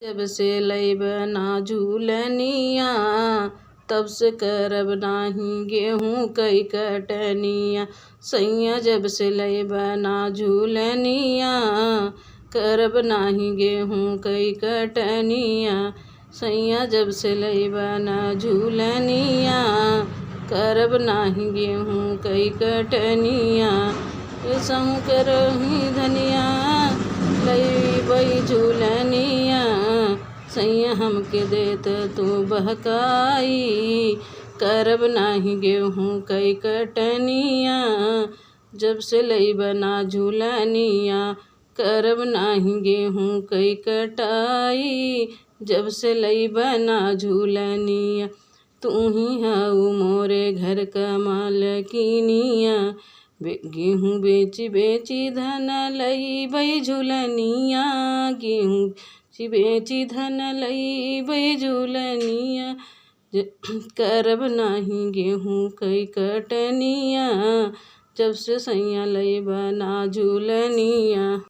जब से लैब ना झूलनिया तब से करब नाही गेहूँ कई कटनिया। सैया जब से लैब ना झूलनिया करब नाही गेहूँ कई कटनिया। सैया जब से लैब ना झूलनिया करब नाही गेहूँ कई कटनिया। ऐसहु करही धनिया लैबै झूलनिया सैया हमके देत तू बहकाई करब नाही गेहूँ कई कटनिया। जब से लैब ना झूलनिया करब नाही गेहूँ कई कटाई। जब से लैब ना झूलनिया तू ही हऊ मोरे घर क मालकिनिया। गेहूँ बेची बेची धन लैबै झूलनिया गेहूँ बेची धन लैबै झूलनिया। करब नाही गेहूँ कई कटनिया जब से सैया लैब ना झूलनिया।